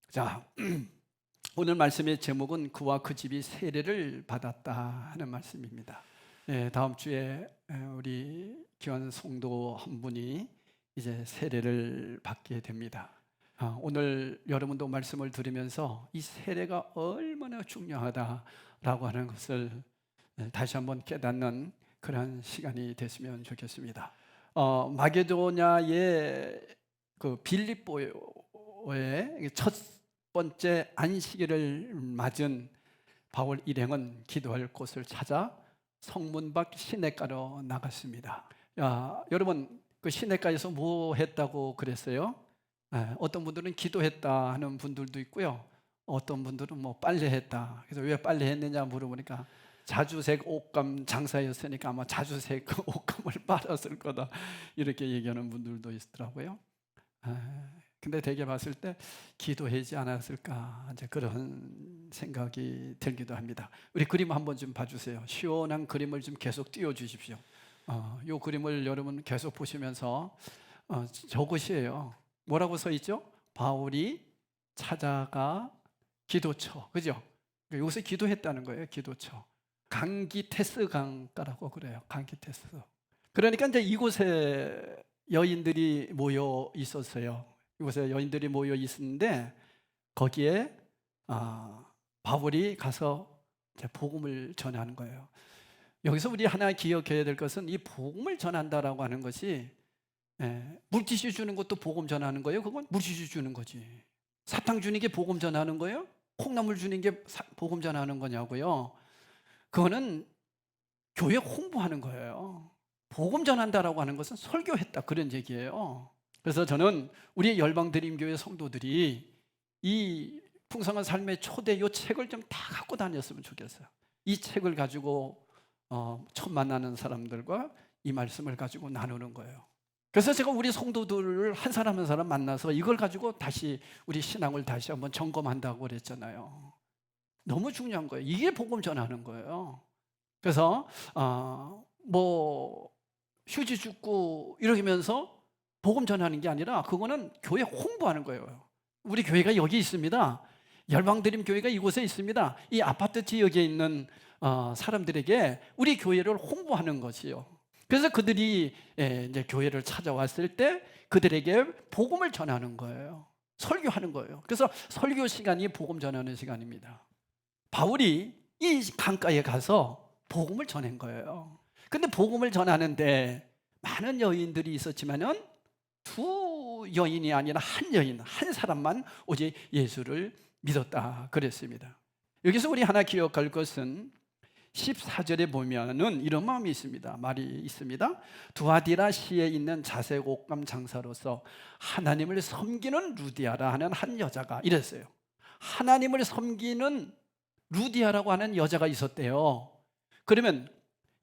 자, 오늘 말씀의 제목은 그와 그 집이 세례를 받았다 하는 말씀입니다. 다음 주에 우리 귀한 성도 한 분이 이제 세례를 받게 됩니다. 오늘 여러분도 말씀을 들으면서 이 세례가 얼마나 중요하다라고 하는 것을 다시 한번 깨닫는 그런 시간이 됐으면 좋겠습니다. 마게도냐의 그 빌립보의 첫 번째 안식일을 맞은 바울 일행은 기도할 곳을 찾아 성문 밖 시냇가로 나갔습니다. 여러분, 그 시냇가에서 뭐 했다고 그랬어요? 어떤 분들은 기도했다 하는 분들도 있고요, 어떤 분들은 뭐 빨래했다. 그래서 왜 빨래했느냐 물어보니까 자주색 옷감 장사였으니까 아마 자주색 옷감을 빨았을 거다, 이렇게 얘기하는 분들도 있더라고요. 근데 대개 봤을 때 기도하지 않았을까, 이제 그런 생각이 들기도 합니다. 우리 그림 한번 좀 봐주세요. 시원한 그림을 좀 계속 띄워주십시오. 이 그림을 여러분 계속 보시면서 저것이에요. 뭐라고 써 있죠? 바울이 찾아가 기도처, 그죠? 여기서 기도했다는 거예요. 기도처. 강기테스 강가라고 그래요. 강기테스. 그러니까 이제 이곳에 여인들이 모여 있었어요. 이곳에 여인들이 모여 있었는데 거기에 바울이 가서 이제 복음을 전하는 거예요. 여기서 우리 하나 기억해야 될 것은 이 복음을 전한다라고 하는 것이 물티슈 주는 것도 복음 전하는 거예요. 그건 물티슈 주는 거지. 사탕 주는 게 복음 전하는 거예요? 콩나물 주는 게 복음 전하는 거냐고요? 그거는 교회 홍보하는 거예요. 복음 전한다라고 하는 것은 설교했다, 그런 얘기예요. 그래서 저는 우리 열방드림교회 성도들이 이 풍성한 삶의 초대 이 책을 좀 다 갖고 다녔으면 좋겠어요. 이 책을 가지고 처음 만나는 사람들과 이 말씀을 가지고 나누는 거예요. 그래서 제가 우리 성도들을 한 사람 한 사람 만나서 이걸 가지고 다시 우리 신앙을 다시 한번 점검한다고 그랬잖아요. 너무 중요한 거예요. 이게 복음 전하는 거예요. 그래서 뭐 휴지 줍고 이러면서 복음 전하는 게 아니라 그거는 교회 홍보하는 거예요. 우리 교회가 여기 있습니다. 열방드림 교회가 이곳에 있습니다. 이 아파트 지역에 있는 사람들에게 우리 교회를 홍보하는 것이요. 그래서 그들이 이제 교회를 찾아왔을 때 그들에게 복음을 전하는 거예요. 설교하는 거예요. 그래서 설교 시간이 복음 전하는 시간입니다. 바울이 이 강가에 가서 복음을 전한 거예요. 근데 복음을 전하는데 많은 여인들이 있었지만은 두 여인이 아니라 한 여인, 한 사람만 오직 예수를 믿었다 그랬습니다. 여기서 우리 하나 기억할 것은 14절에 보면은 이런 마음이 있습니다. 말이 있습니다. 두아디라 시에 있는 자색 옷감 장사로서 하나님을 섬기는 루디아라 하는 한 여자가 이랬어요. 하나님을 섬기는 루디아라고 하는 여자가 있었대요. 그러면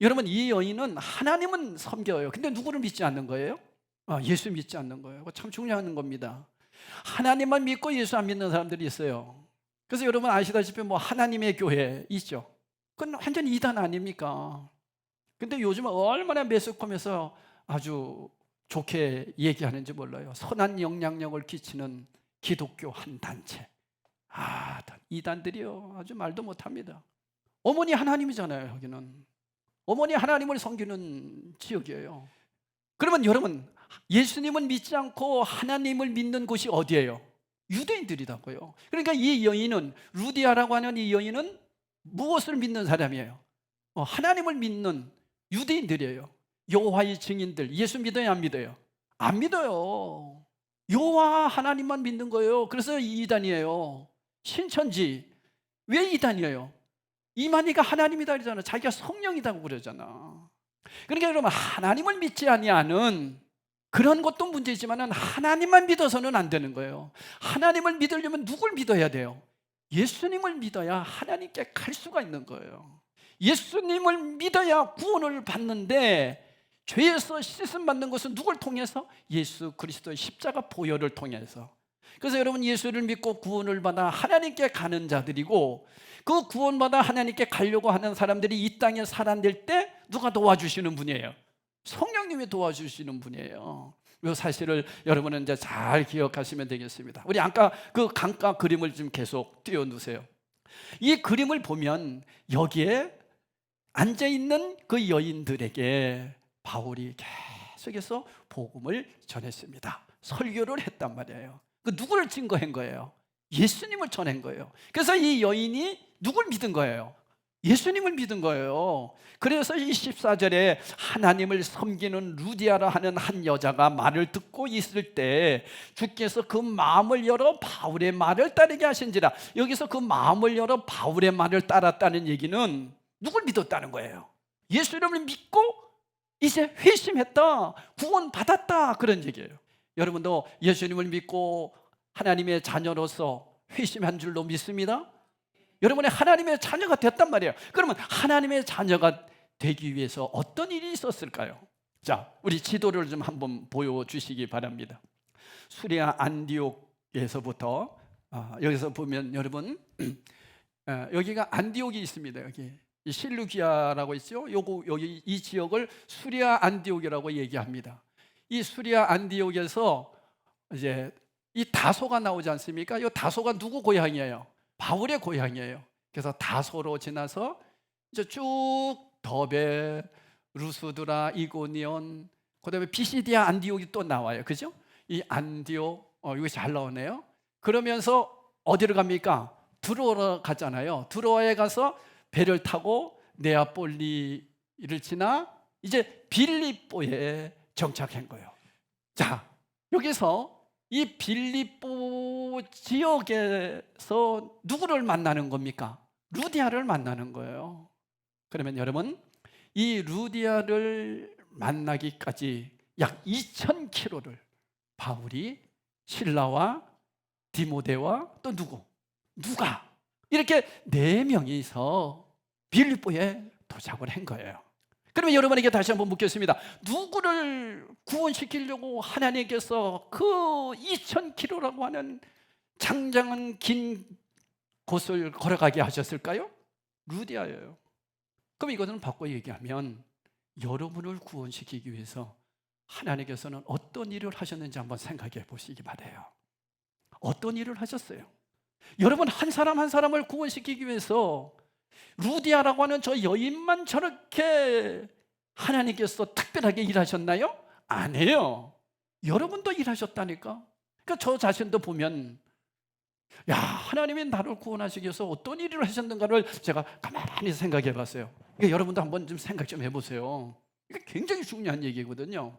여러분, 이 여인은 하나님은 섬겨요. 근데 누구를 믿지 않는 거예요? 예수 믿지 않는 거예요. 참 중요한 겁니다. 하나님만 믿고 예수 안 믿는 사람들이 있어요. 그래서 여러분 아시다시피 뭐 하나님의 교회 있죠. 그건 완전히 이단 아닙니까? 근데 요즘 얼마나 매스컴에서 아주 좋게 얘기하는지 몰라요. 선한 영향력을 끼치는 기독교 한 단체. 이단들이요, 아주 말도 못합니다. 어머니 하나님이잖아요. 여기는 어머니 하나님을 섬기는 지역이에요. 그러면 여러분, 예수님은 믿지 않고 하나님을 믿는 곳이 어디예요? 유대인들이라고요. 그러니까 이 여인은, 루디아라고 하는 이 여인은 무엇을 믿는 사람이에요? 하나님을 믿는 유대인들이에요. 여호와의 증인들. 예수 믿어요, 안 믿어요? 안 믿어요. 여호와 하나님만 믿는 거예요. 그래서 이단이에요. 신천지. 왜 이단이에요? 이만희가 하나님이다 그러잖아. 자기가 성령이라고 그러잖아. 그러니까 여러분, 하나님을 믿지 아니하는 그런 것도 문제지만 하나님만 믿어서는 안 되는 거예요. 하나님을 믿으려면 누굴 믿어야 돼요? 예수님을 믿어야 하나님께 갈 수가 있는 거예요. 예수님을 믿어야 구원을 받는데, 죄에서 씻음 받는 것은 누굴 통해서? 예수 그리스도의 십자가 보혈을 통해서. 그래서 여러분, 예수를 믿고 구원을 받아 하나님께 가는 자들이고, 그 구원받아 하나님께 가려고 하는 사람들이 이 땅에 살아낼 때 누가 도와주시는 분이에요? 성령님이 도와주시는 분이에요. 이 사실을 여러분은 이제 잘 기억하시면 되겠습니다. 우리 아까 그 강가 그림을 좀 계속 띄워두세요. 이 그림을 보면 여기에 앉아있는 그 여인들에게 바울이 계속해서 복음을 전했습니다. 설교를 했단 말이에요. 그 누구를 증거한 거예요? 예수님을 전한 거예요. 그래서 이 여인이 누굴 믿은 거예요? 예수님을 믿은 거예요. 그래서 이 14절에 하나님을 섬기는 루디아라 하는 한 여자가 말을 듣고 있을 때 주께서 그 마음을 열어 바울의 말을 따르게 하신지라. 여기서 그 마음을 열어 바울의 말을 따랐다는 얘기는 누굴 믿었다는 거예요? 예수님을 믿고 이제 회심했다, 구원 받았다, 그런 얘기예요. 여러분도 예수님을 믿고 하나님의 자녀로서 회심한 줄로 믿습니다. 여러분이 하나님의 자녀가 됐단 말이에요. 그러면 하나님의 자녀가 되기 위해서 어떤 일이 있었을까요? 자, 우리 지도를 좀 한번 보여주시기 바랍니다. 수리아 안디옥에서부터 여기서 보면 여러분 여기가 안디옥이 있습니다. 여기 이 실루기아라고 있죠. 여기 이 지역을 수리아 안디옥이라고 얘기합니다. 이 수리아 안디옥에서 이제 이 다소가 나오지 않습니까? 이 다소가 누구 고향이에요? 바울의 고향이에요. 그래서 다소로 지나서 이제 쭉 더베, 루스드라, 이고니온, 그다음에 비시디아 안디옥이 또 나와요. 그죠? 이 안디옥, 이거 잘 나오네요. 그러면서 어디로 갑니까? 드로아로 가잖아요. 드로아에 가서 배를 타고 네아폴리를 지나 이제 빌립보에 정착한 거예요. 자, 여기서 이 빌립보 지역에서 누구를 만나는 겁니까? 루디아를 만나는 거예요. 그러면 여러분, 이 루디아를 만나기까지 약 2000km를 바울이 실라와 디모데와 또 누가 이렇게 4명이서 빌립보에 도착을 한 거예요. 그러면 여러분에게 다시 한번 묻겠습니다. 누구를 구원시키려고 하나님께서 그 2000km라고 하는 장장한 긴 곳을 걸어가게 하셨을까요? 루디아예요. 그럼 이것은 바꿔 얘기하면 여러분을 구원시키기 위해서 하나님께서는 어떤 일을 하셨는지 한번 생각해 보시기 바라요. 어떤 일을 하셨어요? 여러분 한 사람 한 사람을 구원시키기 위해서 루디아라고 하는 저 여인만 저렇게 하나님께서 특별하게 일하셨나요? 아니에요. 여러분도 일하셨다니까. 그러니까 저 자신도 보면 야, 하나님이 나를 구원하시기 위해서 어떤 일을 하셨는가를 제가 가만히 생각해 봤어요. 그러니까 여러분도 한번 좀 생각 좀 해보세요. 이게 굉장히 중요한 얘기거든요.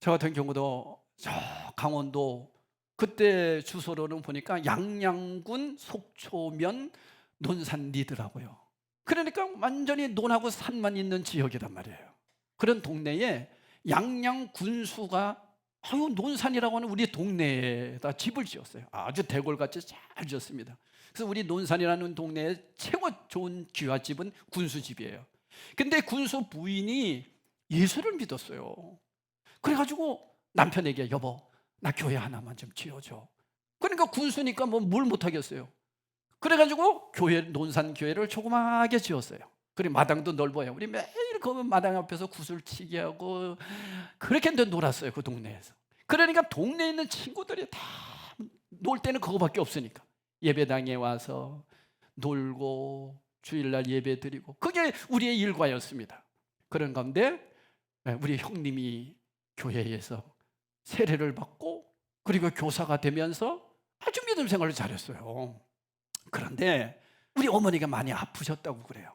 저 같은 경우도 저 강원도 그때 주소로는 보니까 양양군 속초면 논산리더라고요. 그러니까 완전히 논하고 산만 있는 지역이란 말이에요. 그런 동네에 양양 군수가 논산이라고 하는 우리 동네에다 집을 지었어요. 아주 대골같이 잘 지었습니다. 그래서 우리 논산이라는 동네에 최고 좋은 귀화집은 군수집이에요. 근데 군수 부인이 예수를 믿었어요. 그래가지고 남편에게 여보 나 교회 하나만 좀 지어줘. 그러니까 군수니까 뭐 뭘 못하겠어요. 그래가지고 논산 교회를 조그맣게 지었어요. 그리고 마당도 넓어요. 우리 매일 그 마당 앞에서 구슬치기 하고 그렇게 놀았어요. 그 동네에서. 그러니까 동네에 있는 친구들이 다 놀 때는 그거밖에 없으니까 예배당에 와서 놀고 주일날 예배 드리고 그게 우리의 일과였습니다. 그런 가운데 우리 형님이 교회에서 세례를 받고 그리고 교사가 되면서 아주 믿음 생활을 잘했어요. 그런데 우리 어머니가 많이 아프셨다고 그래요.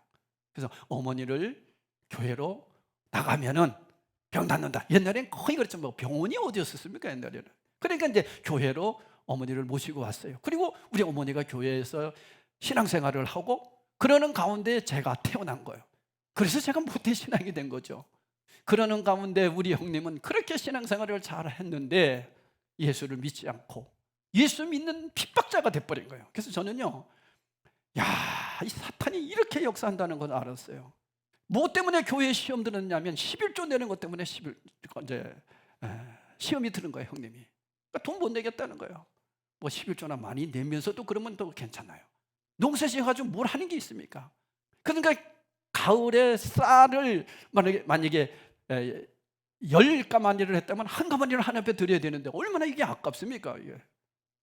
그래서 어머니를 교회로 나가면은 병 낫는다. 옛날엔 거의 그랬죠. 뭐 병원이 어디였었습니까? 옛날에는. 그러니까 이제 교회로 어머니를 모시고 왔어요. 그리고 우리 어머니가 교회에서 신앙생활을 하고 그러는 가운데 제가 태어난 거예요. 그래서 제가 모태신앙이 된 거죠. 그러는 가운데 우리 형님은 그렇게 신앙생활을 잘 했는데 예수를 믿지 않고 예수 믿는 핍박자가 돼버린 거예요. 그래서 저는요, 야, 이 사탄이 이렇게 역사한다는 걸 알았어요. 뭐 때문에 교회에 시험 들었냐면 11조 내는 것 때문에 시험이 드는 거예요, 형님이. 그러니까 돈 못 내겠다는 거예요. 뭐 11조나 많이 내면서도 그러면 더 괜찮아요. 농사 지어가지고 뭘 하는 게 있습니까? 그러니까 가을에 쌀을 만약에 10가마니를 했다면 1가마니를 하나님 앞에 드려야 되는데 얼마나 이게 아깝습니까? 이게.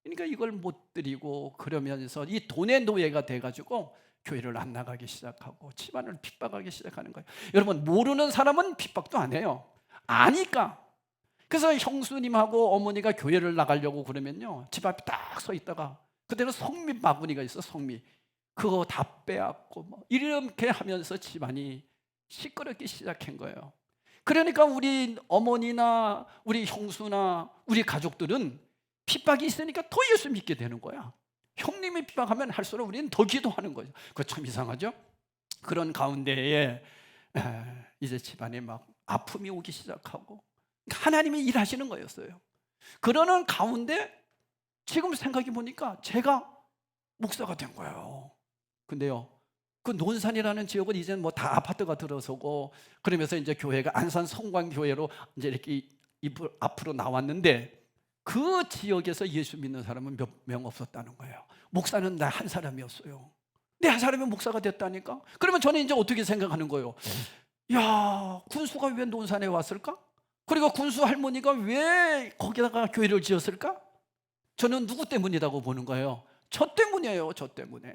그러니까 이걸 못 드리고 그러면서 이 돈의 노예가 돼가지고 교회를 안 나가기 시작하고 집안을 핍박하기 시작하는 거예요. 여러분, 모르는 사람은 핍박도 안 해요. 아니까. 그래서 형수님하고 어머니가 교회를 나가려고 그러면요, 집 앞에 딱 서 있다가 그때는 성미 바구니가 있어. 성미 그거 다 빼앗고 뭐 이렇게 하면서 집안이 시끄럽기 시작한 거예요. 그러니까 우리 어머니나 우리 형수나 우리 가족들은 핍박이 있으니까 더 예수 믿게 되는 거야. 형님이 핍박하면 할수록 우리는 더 기도하는 거죠. 그거 참 이상하죠? 그런 가운데에 이제 집안에 막 아픔이 오기 시작하고 하나님이 일하시는 거였어요. 그러는 가운데 지금 생각해 보니까 제가 목사가 된 거예요. 근데요, 그 논산이라는 지역은 이제는 뭐 다 아파트가 들어서고 그러면서 이제 교회가 안산 성광교회로 이제 이렇게 앞으로 나왔는데 그 지역에서 예수 믿는 사람은 몇 명 없었다는 거예요. 목사는 나 한 사람이었어요. 내 한 사람이 목사가 됐다니까? 그러면 저는 이제 어떻게 생각하는 거예요? 야, 군수가 왜 논산에 왔을까? 그리고 군수 할머니가 왜 거기다가 교회를 지었을까? 저는 누구 때문이라고 보는 거예요? 저 때문이에요. 저 때문에.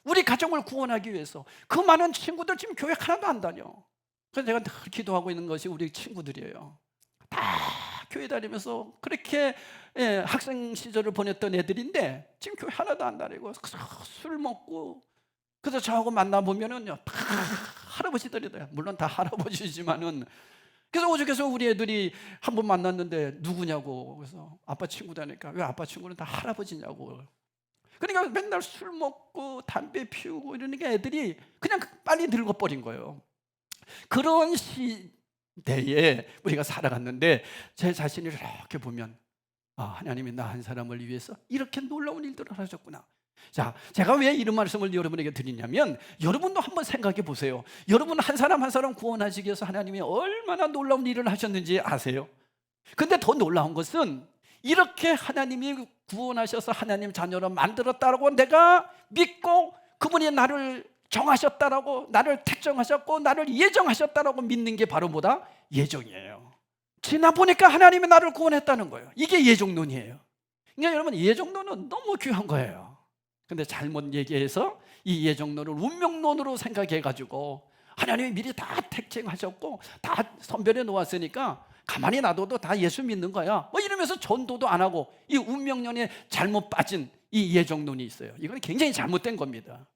우리 가정을 구원하기 위해서. 그 많은 친구들 지금 교회 하나도 안 다녀. 그래서 제가 늘 기도하고 있는 것이 우리 친구들이에요. 다 교회 다니면서 그렇게 학생 시절을 보냈던 애들인데 지금 교회 하나도 안 다니고 술 먹고, 그래서 저하고 만나보면은요 다 할아버지들이다. 물론 다 할아버지지만은. 그래서 오죽해서 우리 애들이 한 번 만났는데 누구냐고. 그래서 아빠 친구다니까. 왜 아빠 친구는 다 할아버지냐고. 그러니까 맨날 술 먹고 담배 피우고 이러니까 애들이 그냥 빨리 늙어버린 거예요. 그런 시대에 우리가 살아갔는데 제 자신을 이렇게 보면 하나님이 나 한 사람을 위해서 이렇게 놀라운 일들을 하셨구나. 자, 제가 왜 이런 말씀을 여러분에게 드리냐면 여러분도 한번 생각해 보세요. 여러분 한 사람 한 사람 구원하시기 위해서 하나님이 얼마나 놀라운 일을 하셨는지 아세요? 근데 더 놀라운 것은 이렇게 하나님이 구원하셔서 하나님 자녀로 만들었다라고 내가 믿고 그분이 나를 정하셨다라고, 나를 택정하셨고 나를 예정하셨다라고 믿는 게 바로 뭐다? 예정이에요. 지나보니까 하나님이 나를 구원했다는 거예요. 이게 예정론이에요. 그러니까 여러분, 예정론은 너무 귀한 거예요. 근데 잘못 얘기해서 이 예정론을 운명론으로 생각해가지고 하나님이 미리 다 택정하셨고 다 선별해 놓았으니까 가만히 놔둬도 다 예수 믿는 거야 뭐 이러면서 전도도 안 하고, 이 운명론에 잘못 빠진 이 예정론이 있어요. 이건 굉장히 잘못된 겁니다.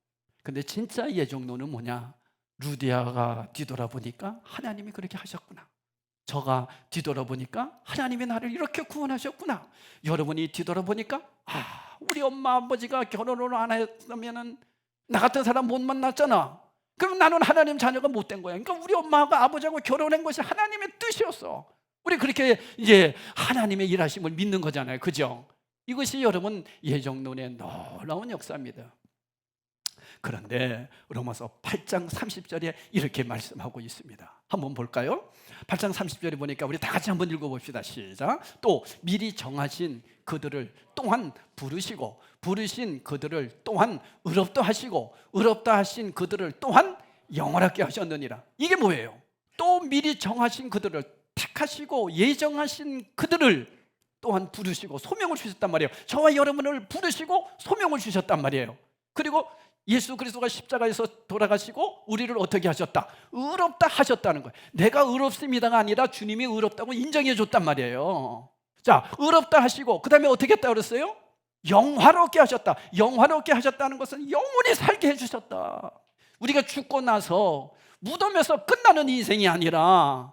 근데 진짜 예정론은 뭐냐? 루디아가 뒤돌아보니까 하나님이 그렇게 하셨구나. 저가 뒤돌아보니까 하나님이 나를 이렇게 구원하셨구나. 여러분이 뒤돌아보니까 우리 엄마 아버지가 결혼을 안 했으면 나 같은 사람 못 만났잖아. 그럼 나는 하나님 자녀가 못 된 거야. 그러니까 우리 엄마가 아버지하고 결혼한 것이 하나님의 뜻이었어. 우리 그렇게 이제 하나님의 일하심을 믿는 거잖아요. 그죠? 이것이 여러분 예정론의 놀라운 역사입니다. 그런데 로마서 8장 30절에 이렇게 말씀하고 있습니다. 한번 볼까요? 8장 30절에 보니까 우리 다 같이 한번 읽어봅시다. 시작. 또 미리 정하신 그들을 또한 부르시고 부르신 그들을 또한 의롭다 하시고 의롭다 하신 그들을 또한 영원하게 하셨느니라. 이게 뭐예요? 또 미리 정하신 그들을 택하시고 예정하신 그들을 또한 부르시고 소명을 주셨단 말이에요. 저와 여러분을 부르시고 소명을 주셨단 말이에요. 그리고 예수 그리스도가 십자가에서 돌아가시고 우리를 어떻게 하셨다? 의롭다 하셨다는 거예요. 내가 의롭습니다가 아니라 주님이 의롭다고 인정해 줬단 말이에요. 자, 의롭다 하시고 그 다음에 어떻게 했다 그랬어요? 영화롭게 하셨다. 영화롭게 하셨다는 것은 영원히 살게 해주셨다. 우리가 죽고 나서 무덤에서 끝나는 인생이 아니라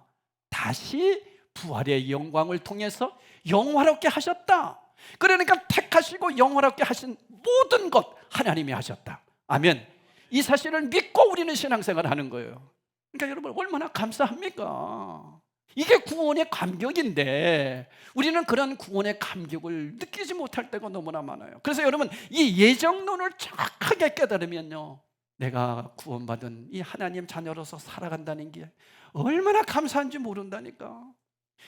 다시 부활의 영광을 통해서 영화롭게 하셨다. 그러니까 택하시고 영화롭게 하신 모든 것 하나님이 하셨다. 아멘. 이 사실을 믿고 우리는 신앙생활을 하는 거예요. 그러니까 여러분 얼마나 감사합니까? 이게 구원의 감격인데 우리는 그런 구원의 감격을 느끼지 못할 때가 너무나 많아요. 그래서 여러분 이 예정론을 정확하게 깨달으면요, 내가 구원받은 이 하나님 자녀로서 살아간다는 게 얼마나 감사한지 모른다니까.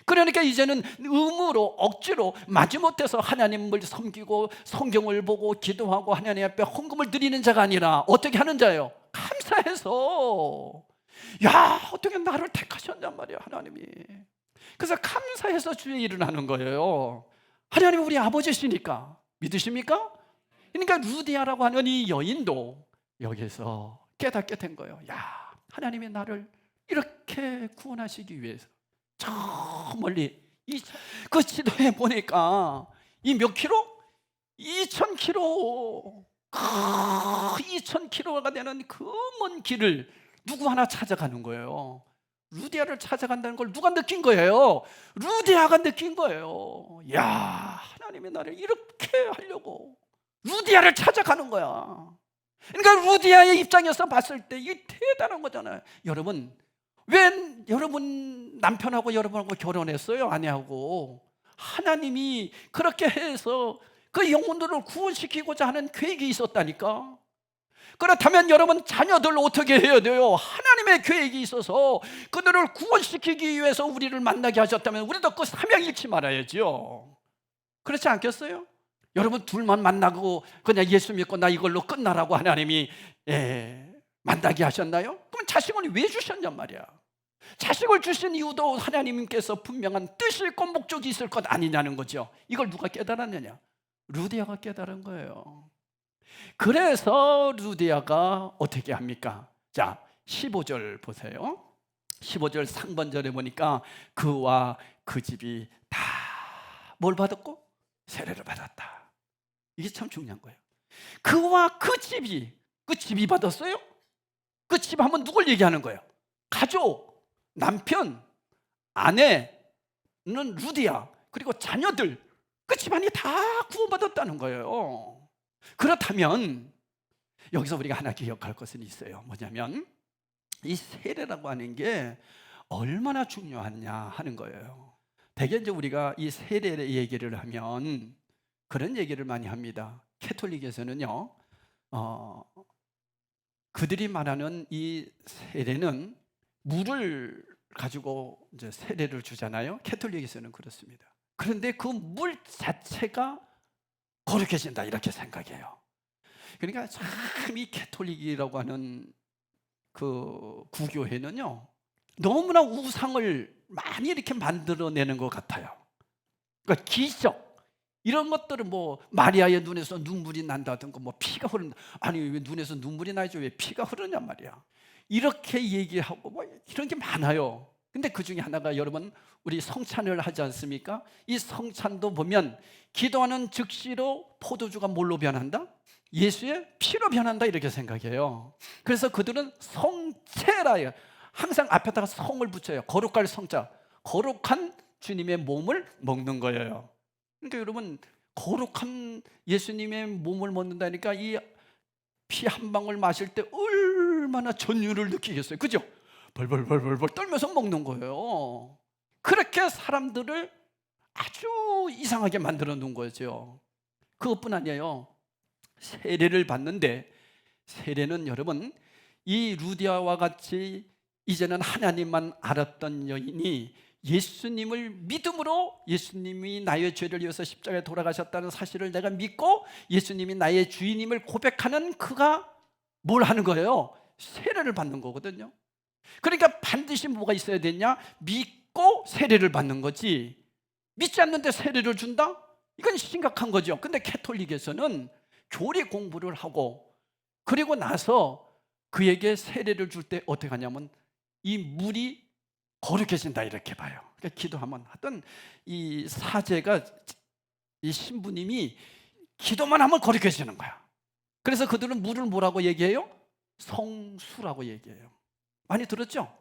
그러니까 이제는 의무로 억지로 마지못해서 하나님을 섬기고 성경을 보고 기도하고 하나님 앞에 헌금을 드리는 자가 아니라 어떻게 하는 자예요? 감사해서. 야, 어떻게 나를 택하셨냔 말이야, 하나님이. 그래서 감사해서 주의 일을 하는 거예요. 하나님 우리 아버지시니까. 믿으십니까? 그러니까 루디아라고 하는 이 여인도 여기서 깨닫게 된 거예요. 야, 하나님이 나를 이렇게 구원하시기 위해서 저 멀리 그 지도에 보니까 이 몇 킬로? 2,000킬로. 2,000킬로가 되는 그 먼 길을 누구 하나 찾아가는 거예요. 루디아를 찾아간다는 걸 누가 느낀 거예요? 루디아가 느낀 거예요. 야, 하나님이 나를 이렇게 하려고 루디아를 찾아가는 거야. 그러니까 루디아의 입장에서 봤을 때 이게 대단한 거잖아요. 여러분, 왜 여러분 남편하고 여러분하고 결혼했어요? 아내하고. 하나님이 그렇게 해서 그 영혼들을 구원시키고자 하는 계획이 있었다니까. 그렇다면 여러분 자녀들 어떻게 해야 돼요? 하나님의 계획이 있어서 그들을 구원시키기 위해서 우리를 만나게 하셨다면 우리도 그 사명 잃지 말아야죠. 그렇지 않겠어요? 여러분 둘만 만나고 그냥 예수 믿고 나 이걸로 끝나라고 하나님이 만나게 하셨나요? 그럼 자식을 왜 주셨냔 말이야. 자식을 주신 이유도 하나님께서 분명한 뜻이 있고 목적이 있을 것 아니냐는 거죠. 이걸 누가 깨달았느냐? 루디아가 깨달은 거예요. 그래서 루디아가 어떻게 합니까? 자, 15절 보세요. 15절 상반절에 보니까 그와 그 집이 다 뭘 받았고? 세례를 받았다. 이게 참 중요한 거예요. 그와 그 집이 받았어요? 그 집 하면 누굴 얘기하는 거예요? 가족, 남편, 아내는 루디아, 그리고 자녀들, 그 집안이 다 구원받았다는 거예요. 그렇다면 여기서 우리가 하나 기억할 것은 있어요. 뭐냐면 이 세례라고 하는 게 얼마나 중요하냐 하는 거예요. 대개 이제 우리가 이 세례의 얘기를 하면 그런 얘기를 많이 합니다. 캐톨릭에서는요, 그들이 말하는 이 세례는 물을 가지고 이제 세례를 주잖아요. 캐톨릭에서는 그렇습니다. 그런데 그 물 자체가 거룩해진다 이렇게 생각해요. 그러니까 참 이 캐톨릭이라고 하는 그 구교회는요, 너무나 우상을 많이 이렇게 만들어내는 것 같아요. 그러니까 기적 이런 것들은 뭐 마리아의 눈에서 눈물이 난다든가 뭐 피가 흐른다. 아니 왜 눈에서 눈물이 나죠? 왜 피가 흐르냔 말이야. 이렇게 얘기하고 뭐 이런 게 많아요. 근데 그 중에 하나가 여러분 우리 성찬을 하지 않습니까? 이 성찬도 보면 기도하는 즉시로 포도주가 뭘로 변한다? 예수의 피로 변한다 이렇게 생각해요. 그래서 그들은 성체라 해요. 항상 앞에다가 성을 붙여요. 거룩할 성자, 거룩한 주님의 몸을 먹는 거예요. 그러니까 여러분 거룩한 예수님의 몸을 먹는다니까 이 피 한 방울 마실 때 얼마나 전율을 느끼겠어요. 그죠? 벌벌벌벌 떨면서 먹는 거예요. 그렇게 사람들을 아주 이상하게 만들어 놓은 거죠. 그것뿐 아니에요. 세례를 받는데 세례는 여러분 이 루디아와 같이 이제는 하나님만 알았던 여인이 예수님을 믿음으로 예수님이 나의 죄를 위해서 십자가에 돌아가셨다는 사실을 내가 믿고 예수님이 나의 주인임을 고백하는 그가 뭘 하는 거예요? 세례를 받는 거거든요. 그러니까 반드시 뭐가 있어야 되냐? 믿고 세례를 받는 거지. 믿지 않는데 세례를 준다? 이건 심각한 거죠. 근데 캐톨릭에서는 교리 공부를 하고 그리고 나서 그에게 세례를 줄 때 어떻게 하냐면 이 물이 거룩해진다 이렇게 봐요. 그러니까 기도하면 하던 이 사제가 이 신부님이 기도만 하면 거룩해지는 거야. 그래서 그들은 물을 뭐라고 얘기해요? 성수라고 얘기해요. 많이 들었죠?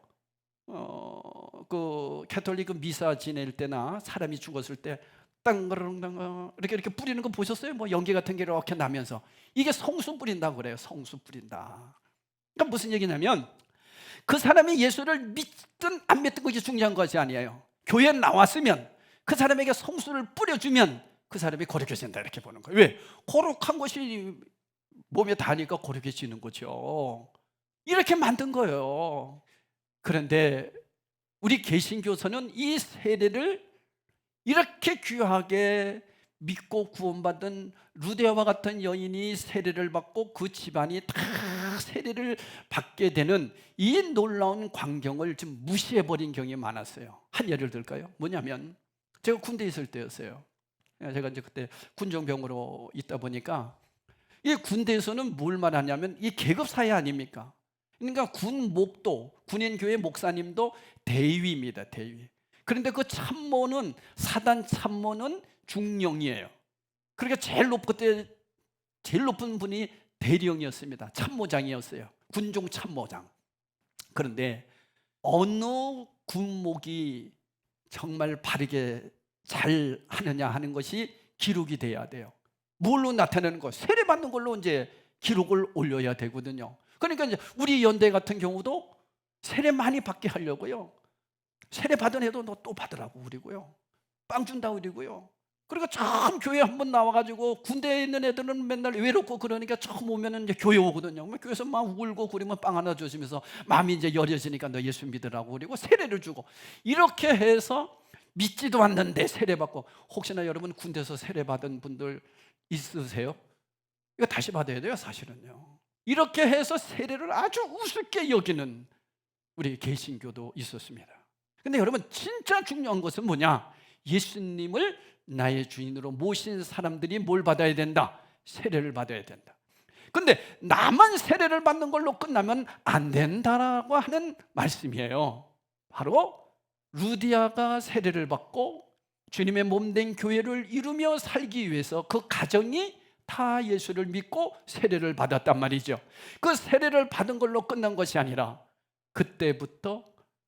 그 캐톨릭은 미사 지낼 때나 사람이 죽었을 때 땅그렁땅 이렇게 뿌리는 거 보셨어요? 뭐 연기 같은 게 이렇게 나면서 이게 성수 뿌린다고 그래요. 성수 뿌린다. 그러니까 무슨 얘기냐면 그 사람이 예수를 믿든 안 믿든 그게 중요한 것이 아니에요. 교회에 나왔으면 그 사람에게 성수를 뿌려주면 그 사람이 거룩해진다 이렇게 보는 거예요. 왜? 거룩한 것이 몸에 닿으니까 거룩해지는 거죠. 이렇게 만든 거예요. 그런데 우리 개신교서는 이 세례를 이렇게 귀하게 믿고 구원받은 루디아와 같은 여인이 세례를 받고 그 집안이 다 세례를 받게 되는 이 놀라운 광경을 좀 무시해버린 경우가 많았어요. 한 예를 들까요? 뭐냐면 제가 군대에 있을 때였어요. 제가 이제 그때 군종병으로 있다 보니까 이 군대에서는 뭘 말하냐면 이 계급 사회 아닙니까? 그러니까 군 목도, 군인교회 목사님도 대위입니다. 대위. 그런데 그 참모는, 사단 참모는 중령이에요. 그러니까 제일 높은 분이 대령이었습니다. 참모장이었어요. 군종 참모장. 그런데 어느 군목이 정말 바르게 잘 하느냐 하는 것이 기록이 돼야 돼요. 뭘로 나타내는 거? 세례 받는 걸로 이제 기록을 올려야 되거든요. 그러니까 이제 우리 연대 같은 경우도 세례 많이 받게 하려고요. 세례 받은 애도 너 또 받으라고 그러고요. 빵 준다고 그러고요. 그리고 처음 교회 한번 나와가지고 군대에 있는 애들은 맨날 외롭고 그러니까 처음 오면은 이제 교회 오거든요. 교회에서 막 울고 그러면 빵 하나 주시면서 마음이 이제 여려지니까 너 예수 믿으라고 그리고 세례를 주고 이렇게 해서 믿지도 않는데 세례 받고 혹시나 여러분 군대에서 세례 받은 분들 있으세요? 이거 다시 받아야 돼요, 사실은요. 이렇게 해서 세례를 아주 우습게 여기는 우리 개신교도 있었습니다. 근데 여러분 진짜 중요한 것은 뭐냐? 예수님을 나의 주인으로 모신 사람들이 뭘 받아야 된다? 세례를 받아야 된다. 근데 나만 세례를 받는 걸로 끝나면 안 된다라고 하는 말씀이에요. 바로 루디아가 세례를 받고 주님의 몸된 교회를 이루며 살기 위해서 그 가정이 다 예수를 믿고 세례를 받았단 말이죠. 그 세례를 받은 걸로 끝난 것이 아니라 그때부터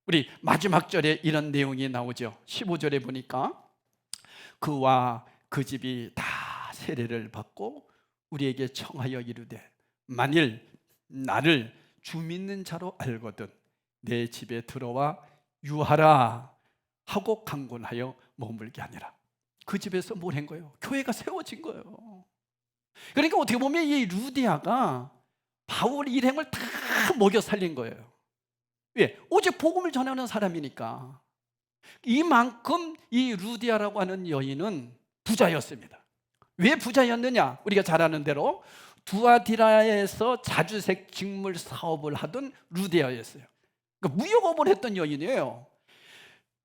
우리 마지막 절에 이런 내용이 나오죠. 15절에 보니까 그와 그 집이 다 세례를 받고 우리에게 청하여 이르되 만일 나를 주 믿는 자로 알거든 내 집에 들어와 유하라 하고 강권하여 머물게 하니라. 그 집에서 뭘 한 거예요? 교회가 세워진 거예요. 그러니까 어떻게 보면 이 루디아가 바울 일행을 다 먹여 살린 거예요. 왜? 오직 복음을 전하는 사람이니까. 이만큼 이 루디아라고 하는 여인은 부자였습니다. 왜 부자였느냐? 우리가 잘 아는 대로 두아디라에서 자주색 직물 사업을 하던 루디아였어요. 그러니까 무역업을 했던 여인이에요.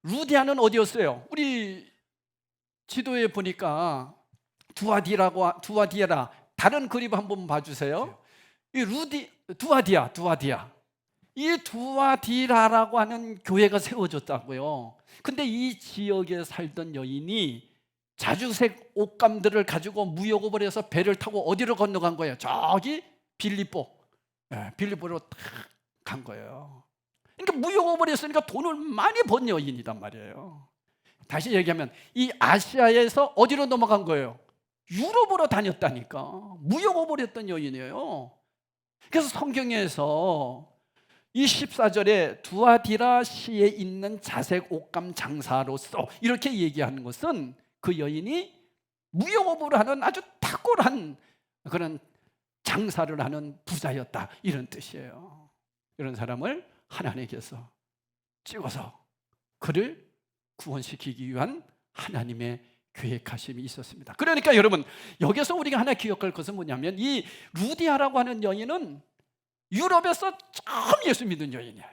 루디아는 어디였어요? 우리 지도에 보니까 두아디라 다른 그림 한번 봐주세요. 이 두아디아 이 두아디라라고 하는 교회가 세워졌다고요. 근데 이 지역에 살던 여인이 자주색 옷감들을 가지고 무역업을 해서 배를 타고 어디로 건너간 거예요? 저기 빌립보로 딱 간 거예요. 그러니까 무역업을 했으니까 돈을 많이 번 여인이단 말이에요. 다시 얘기하면 이 아시아에서 어디로 넘어간 거예요? 유럽으로 다녔다니까. 무역업을 했던 여인이에요. 그래서 성경에서 이 14절에 두아디라 시에 있는 자색 옷감 장사로서 이렇게 얘기하는 것은 그 여인이 무역업을 하는 아주 탁월한 그런 장사를 하는 부자였다 이런 뜻이에요. 이런 사람을 하나님께서 찍어서 그를 구원시키기 위한 하나님의 계획하심이 있었습니다. 그러니까 여러분 여기서 우리가 하나 기억할 것은 뭐냐면 이 루디아라고 하는 여인은 유럽에서 처음 예수 믿은 여인이에요.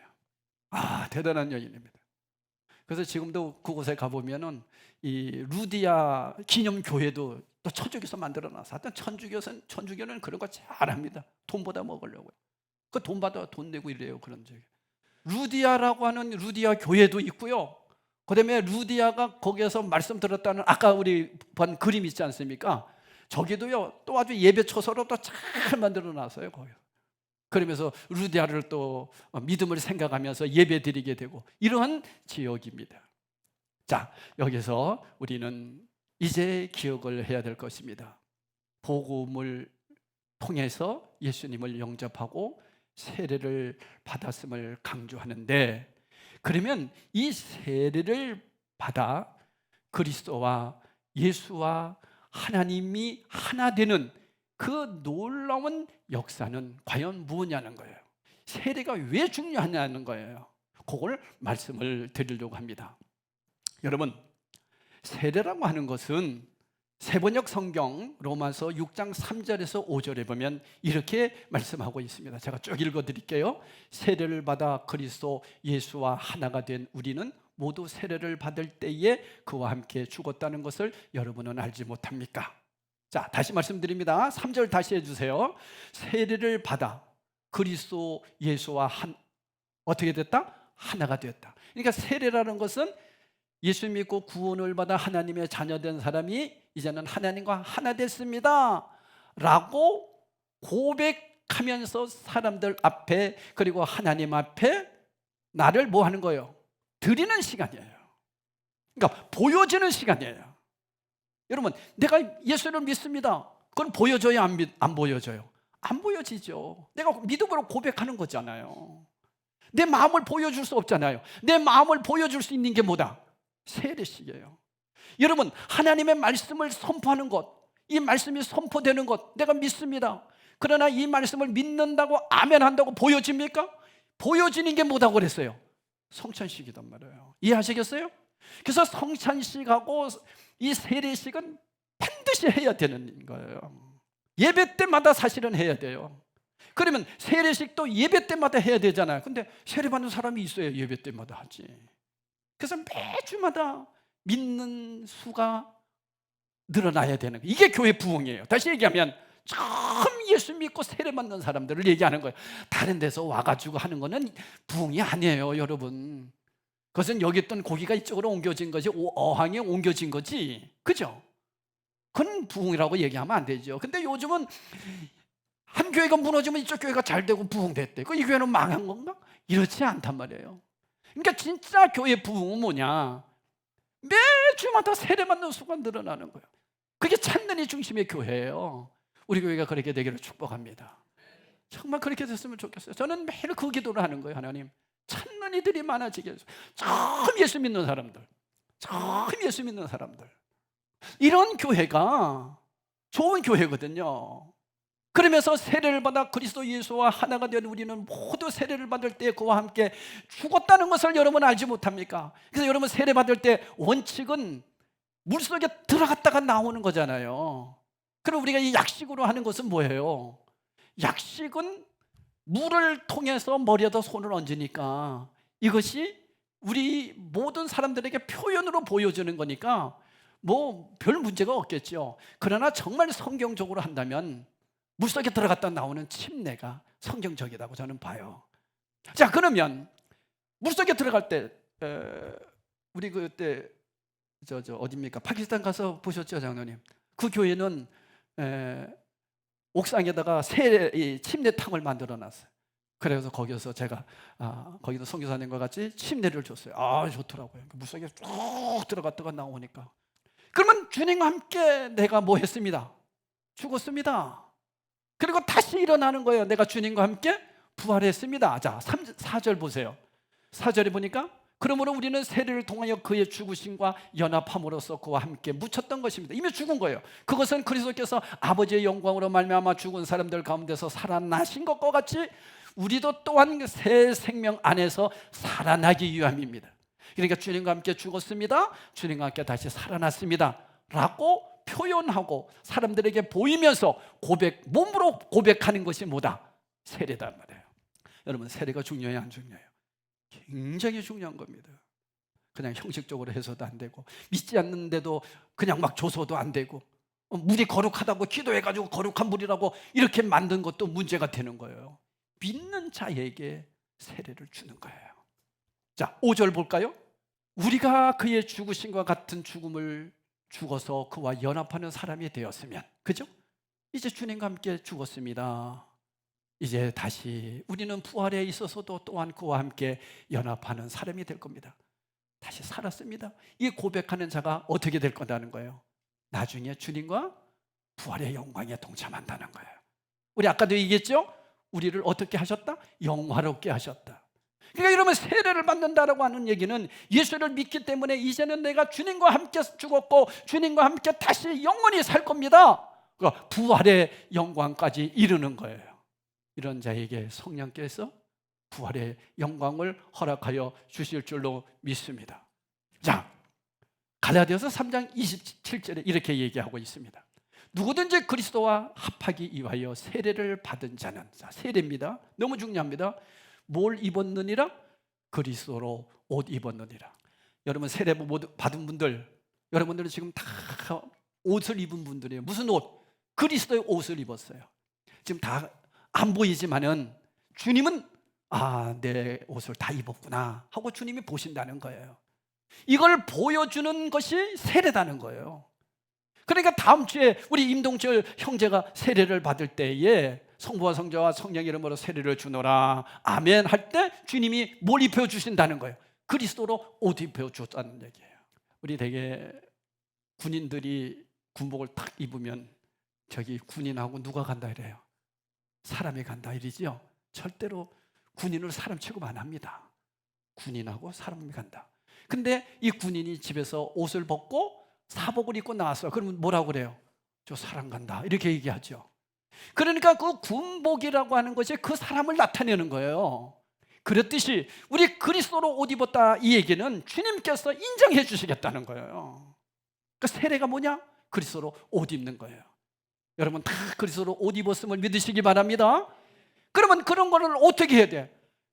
대단한 여인입니다. 그래서 지금도 그곳에 가보면은 이 루디아 기념교회도 또 천주교에서 만들어놔서 하여튼 천주교는 그런 거 잘합니다. 돈 받아 먹으려고요. 그 돈 받아 돈 내고 이래요. 그런 적이. 루디아라고 하는 루디아 교회도 있고요. 그다음에 루디아가 거기에서 말씀 들었다는 아까 우리 본 그림 있지 않습니까? 저기도요 또 아주 예배 처소로 또 잘 만들어놨어요. 거기. 그러면서 루디아를 또 믿음을 생각하면서 예배 드리게 되고 이러한 지역입니다. 자, 여기서 우리는 이제 기억을 해야 될 것입니다. 복음을 통해서 예수님을 영접하고 세례를 받았음을 강조하는데 그러면 이 세례를 받아 그리스도와 예수와 하나님이 하나 되는 그 놀라운 역사는 과연 무엇이냐는 거예요. 세례가 왜 중요하냐는 거예요. 그걸 말씀을 드리려고 합니다. 여러분, 세례라고 하는 것은 세번역 성경 로마서 6장 3절에서 5절에 보면 이렇게 말씀하고 있습니다. 제가 쭉 읽어드릴게요. 세례를 받아 그리스도 예수와 하나가 된 우리는 모두 세례를 받을 때에 그와 함께 죽었다는 것을 여러분은 알지 못합니까? 자, 다시 말씀드립니다. 3절 다시 해주세요. 세례를 받아 그리스도 예수와 어떻게 됐다? 하나가 되었다. 그러니까 세례라는 것은 예수 믿고 구원을 받아 하나님의 자녀된 사람이 이제는 하나님과 하나 됐습니다 라고 고백하면서 사람들 앞에 그리고 하나님 앞에 나를 뭐 하는 거예요? 드리는 시간이에요. 그러니까 보여지는 시간이에요. 여러분, 내가 예수를 믿습니다. 그건 보여줘요? 안 보여줘요? 안 보여지죠. 내가 믿음으로 고백하는 거잖아요. 내 마음을 보여줄 수 없잖아요. 내 마음을 보여줄 수 있는 게 뭐다? 세례식이에요. 여러분, 하나님의 말씀을 선포하는 것, 이 말씀이 선포되는 것 내가 믿습니다. 그러나 이 말씀을 믿는다고 아멘 한다고 보여집니까? 보여지는 게 뭐다고 그랬어요? 성찬식이단 말이에요. 이해하시겠어요? 그래서 성찬식하고 이 세례식은 반드시 해야 되는 거예요. 예배 때마다 사실은 해야 돼요. 그러면 세례식도 예배 때마다 해야 되잖아요. 근데 세례받는 사람이 있어야 예배 때마다 하지. 그래서 매주마다 믿는 수가 늘어나야 되는 거예요. 이게 교회 부흥이에요. 다시 얘기하면 처음 예수 믿고 세례받는 사람들을 얘기하는 거예요. 다른 데서 와가지고 하는 거는 부흥이 아니에요, 여러분. 그것은 여기 있던 고기가 이쪽으로 옮겨진 것이 어항에 옮겨진 거지, 그죠? 그건 부흥이라고 얘기하면 안 되죠. 근데 요즘은 한 교회가 무너지면 이쪽 교회가 잘 되고 부흥됐대. 이 교회는 망한 건가? 이렇지 않단 말이에요. 그러니까 진짜 교회 부흥은 뭐냐? 매주마다 세례받는 수가 늘어나는 거예요. 그게 찾는 이 중심의 교회예요. 우리 교회가 그렇게 되기를 축복합니다. 정말 그렇게 됐으면 좋겠어요. 저는 매일 그 기도를 하는 거예요. 하나님, 찾는 이들이 많아지게 해주세요. 처음 예수 믿는 사람들, 처음 예수 믿는 사람들, 이런 교회가 좋은 교회거든요. 그러면서 세례를 받아 그리스도 예수와 하나가 된 우리는 모두 세례를 받을 때 그와 함께 죽었다는 것을 여러분 알지 못합니까? 그래서 여러분 세례 받을 때 원칙은 물속에 들어갔다가 나오는 거잖아요. 그럼 우리가 이 약식으로 하는 것은 뭐예요? 약식은 물을 통해서 머리에다 손을 얹으니까 이것이 우리 모든 사람들에게 표현으로 보여주는 거니까 뭐 별 문제가 없겠죠. 그러나 정말 성경적으로 한다면 물속에 들어갔다 나오는 침례가 성경적이라고 저는 봐요. 자, 그러면 물속에 들어갈 때 우리 그때 저 어디입니까? 파키스탄 가서 보셨죠, 장로님? 그 교회는 옥상에다가 침례탕을 만들어 놨어요. 그래서 거기서 제가 거기도 선교사님과 같이 침례를 줬어요. 좋더라고요. 물속에 쭉 들어갔다가 나오니까. 그러면 주님과 함께 내가 뭐 했습니다? 죽었습니다. 그리고 다시 일어나는 거예요. 내가 주님과 함께 부활했습니다. 자, 4절 보세요. 4절에 보니까 그러므로 우리는 세례를 통하여 그의 죽으심과 연합함으로써 그와 함께 묻혔던 것입니다. 이미 죽은 거예요. 그것은 그리스도께서 아버지의 영광으로 말미암아 죽은 사람들 가운데서 살아나신 것과 같이 우리도 또한 새 생명 안에서 살아나기 위함입니다. 그러니까 주님과 함께 죽었습니다. 주님과 함께 다시 살아났습니다 라고 표현하고 사람들에게 보이면서 몸으로 고백하는 것이 뭐다? 세례단 말이에요. 여러분, 세례가 중요해요, 안 중요해요? 굉장히 중요한 겁니다. 그냥 형식적으로 해서도 안 되고 믿지 않는데도 그냥 막 줘서도 안 되고 물이 거룩하다고 기도해가지고 거룩한 물이라고 이렇게 만든 것도 문제가 되는 거예요. 믿는 자에게 세례를 주는 거예요. 자, 5절 볼까요? 우리가 그의 죽으심과 같은 죽음을 죽어서 그와 연합하는 사람이 되었으면, 그죠? 이제 주님과 함께 죽었습니다. 이제 다시 우리는 부활에 있어서도 또한 그와 함께 연합하는 사람이 될 겁니다. 다시 살았습니다. 이 고백하는 자가 어떻게 될 거라는 거예요? 나중에 주님과 부활의 영광에 동참한다는 거예요. 우리 아까도 얘기했죠? 우리를 어떻게 하셨다? 영화롭게 하셨다. 그러니까 여러분, 세례를 받는다라고 하는 얘기는 예수를 믿기 때문에 이제는 내가 주님과 함께 죽었고 주님과 함께 다시 영원히 살 겁니다. 그러니까 부활의 영광까지 이르는 거예요. 이런 자에게 성령께서 부활의 영광을 허락하여 주실 줄로 믿습니다. 자, 갈라디아서 3장 27절에 이렇게 얘기하고 있습니다. 누구든지 그리스도와 합하기 위하여 세례를 받은 자는, 자, 세례입니다. 너무 중요합니다. 뭘 입었느니라? 그리스도로 옷 입었느니라. 여러분 세례 받은 분들, 여러분들은 지금 다 옷을 입은 분들이에요. 무슨 옷? 그리스도의 옷을 입었어요. 지금 다 안 보이지만은 주님은 내 옷을 다 입었구나 하고 주님이 보신다는 거예요. 이걸 보여주는 것이 세례다는 거예요. 그러니까 다음 주에 우리 임동철 형제가 세례를 받을 때에 성부와 성자와 성령 이름으로 세례를 주노라 아멘 할 때 주님이 뭘 입혀주신다는 거예요. 그리스도로 옷 입혀줬다는 얘기예요. 우리 되게 군인들이 군복을 탁 입으면 저기 군인하고 누가 간다 이래요? 사람이 간다 이러지요. 절대로 군인으로 사람 취급 안 합니다. 군인하고 사람이 간다. 근데 이 군인이 집에서 옷을 벗고 사복을 입고 나왔어요. 그러면 뭐라고 그래요? 저 사람 간다 이렇게 얘기하죠. 그러니까 그 군복이라고 하는 것이 그 사람을 나타내는 거예요. 그렇듯이 우리 그리스도로 옷 입었다 이 얘기는 주님께서 인정해 주시겠다는 거예요. 그 세례가 뭐냐? 그리스도로 옷 입는 거예요. 여러분 다 그리스도로 옷 입었음을 믿으시기 바랍니다. 그러면 그런 거를 어떻게 해야 돼?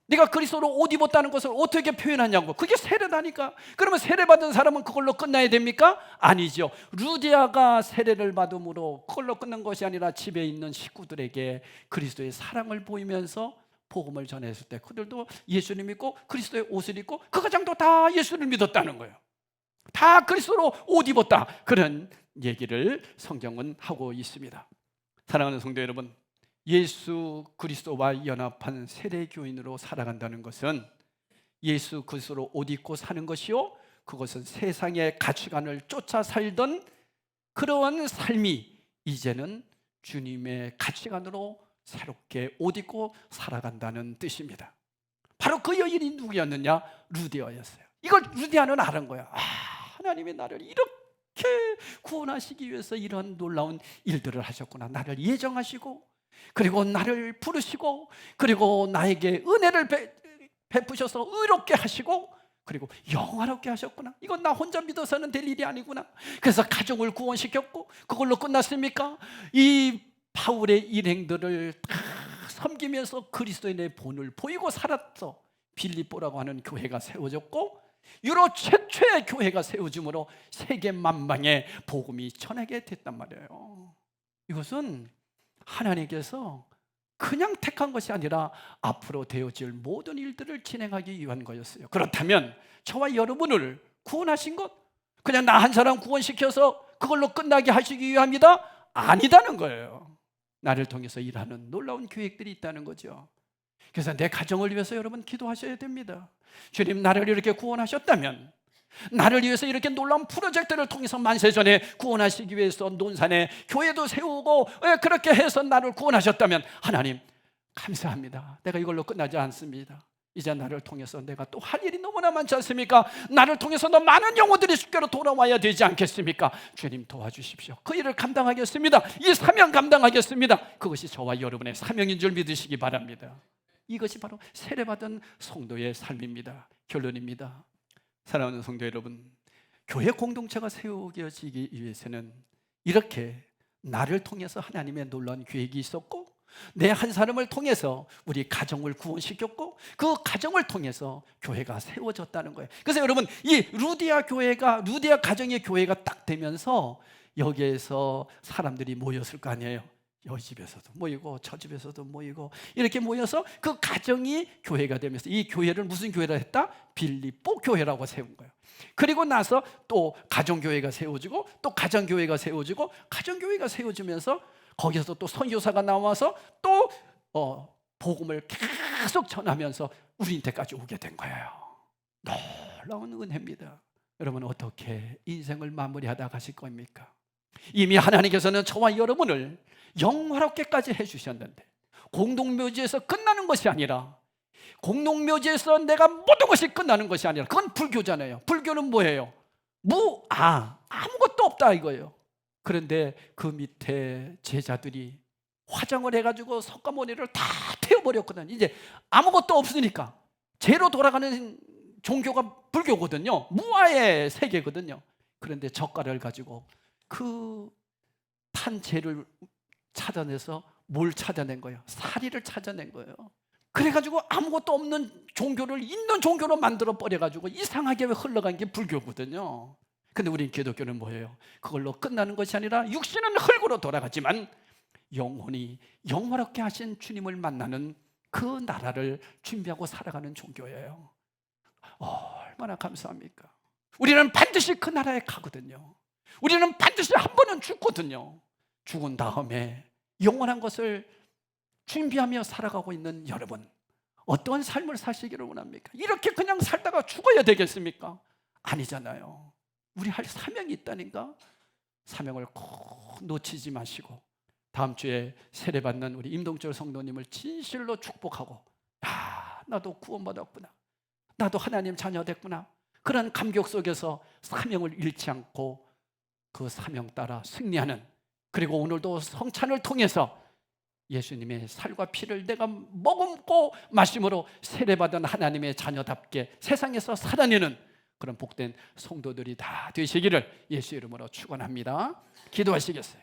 네가 그리스도로 옷 입었다는 것을 어떻게 표현하냐고. 그게 세례다니까. 그러면 세례받은 사람은 그걸로 끝나야 됩니까? 아니죠. 루디아가 세례를 받음으로 그걸로 끝난 것이 아니라 집에 있는 식구들에게 그리스도의 사랑을 보이면서 복음을 전했을 때 그들도 예수를 믿고 그리스도의 옷을 입고 그 가정도 다 예수를 믿었다는 거예요. 다 그리스도로 옷 입었다. 그런 얘기를 성경은 하고 있습니다. 사랑하는 성도 여러분, 예수 그리스도와 연합한 세례교인으로 살아간다는 것은 예수 그리스도로 옷 입고 사는 것이요, 그것은 세상의 가치관을 쫓아 살던 그러한 삶이 이제는 주님의 가치관으로 새롭게 옷 입고 살아간다는 뜻입니다. 바로 그 여인이 누구였느냐? 루디아였어요. 이걸 루디아는 아는 거야. 하나님이 나를 이렇게 구원하시기 위해서 이런 놀라운 일들을 하셨구나. 나를 예정하시고 그리고 나를 부르시고 그리고 나에게 은혜를 베푸셔서 의롭게 하시고 그리고 영화롭게 하셨구나. 이건 나 혼자 믿어서는 될 일이 아니구나. 그래서 가정을 구원시켰고 그걸로 끝났습니까? 이 바울의 일행들을 다 섬기면서 그리스도인의 본을 보이고 살았어. 빌립보라고 하는 교회가 세워졌고 유로 최초의 교회가 세워짐으로 세계 만방에 복음이 전하게 됐단 말이에요. 이것은 하나님께서 그냥 택한 것이 아니라 앞으로 되어질 모든 일들을 진행하기 위한 거였어요. 그렇다면 저와 여러분을 구원하신 것 그냥 나 한 사람 구원시켜서 그걸로 끝나게 하시기 위함이다? 아니다는 거예요. 나를 통해서 일하는 놀라운 계획들이 있다는 거죠. 그래서 내 가정을 위해서 여러분 기도하셔야 됩니다. 주님, 나를 이렇게 구원하셨다면, 나를 위해서 이렇게 놀라운 프로젝트를 통해서 만세전에 구원하시기 위해서 논산에 교회도 세우고 그렇게 해서 나를 구원하셨다면 하나님 감사합니다. 내가 이걸로 끝나지 않습니다. 이제 나를 통해서 내가 또 할 일이 너무나 많지 않습니까? 나를 통해서 더 많은 영혼들이 주께로 돌아와야 되지 않겠습니까? 주님 도와주십시오. 그 일을 감당하겠습니다. 이 사명 감당하겠습니다. 그것이 저와 여러분의 사명인 줄 믿으시기 바랍니다. 이것이 바로 세례받은 성도의 삶입니다. 결론입니다. 사랑하는 성도 여러분, 교회 공동체가 세워지기 위해서는 이렇게 나를 통해서 하나님의 놀라운 계획이 있었고 내 한 사람을 통해서 우리 가정을 구원시켰고 그 가정을 통해서 교회가 세워졌다는 거예요. 그래서 여러분, 이 루디아 가정의 교회가 딱 되면서 여기에서 사람들이 모였을 거 아니에요. 여기 집에서도 모이고 저 집에서도 모이고 이렇게 모여서 그 가정이 교회가 되면서 이 교회를 무슨 교회라 했다? 빌립보 교회라고 세운 거예요. 그리고 나서 또 가정교회가 세워지고 또 가정교회가 세워지고 가정교회가 세워지면서 거기서 또 선교사가 나와서 또 복음을 계속 전하면서 우리한테까지 오게 된 거예요. 놀라운 은혜입니다. 여러분, 어떻게 인생을 마무리하다 가실 겁니까? 이미 하나님께서는 저와 여러분을 영화롭게까지 해주셨는데 공동묘지에서 끝나는 것이 아니라 공동묘지에서 내가 모든 것이 끝나는 것이 아니라 그건 불교잖아요. 불교는 뭐예요? 아무것도 없다 이거예요. 그런데 그 밑에 제자들이 화장을 해가지고 석가모니를 다 태워버렸거든요. 이제 아무것도 없으니까 제로 돌아가는 종교가 불교거든요. 무아의 세계거든요. 그런데 젓갈을 가지고 그 탄 재를 찾아내서 뭘 찾아낸 거예요? 사리를 찾아낸 거예요. 그래가지고 아무것도 없는 종교를 있는 종교로 만들어 버려가지고 이상하게 흘러간 게 불교거든요. 근데 우리 기독교는 뭐예요? 그걸로 끝나는 것이 아니라 육신은 흙으로 돌아가지만 영혼이 영원하게 하신 주님을 만나는 그 나라를 준비하고 살아가는 종교예요. 얼마나 감사합니까? 우리는 반드시 그 나라에 가거든요. 우리는 반드시 한 번은 죽거든요. 죽은 다음에 영원한 것을 준비하며 살아가고 있는 여러분, 어떤 삶을 사시기를 원합니까? 이렇게 그냥 살다가 죽어야 되겠습니까? 아니잖아요. 우리 할 사명이 있다니까. 사명을 꼭 놓치지 마시고 다음 주에 세례받는 우리 임동철 성도님을 진실로 축복하고, 나도 구원받았구나, 나도 하나님 자녀 됐구나, 그런 감격 속에서 사명을 잃지 않고 그 사명 따라 승리하는, 그리고 오늘도 성찬을 통해서 예수님의 살과 피를 내가 먹고 마심으로 세례받은 하나님의 자녀답게 세상에서 살아내는 그런 복된 성도들이 다 되시기를 예수 이름으로 축원합니다. 기도하시겠어요?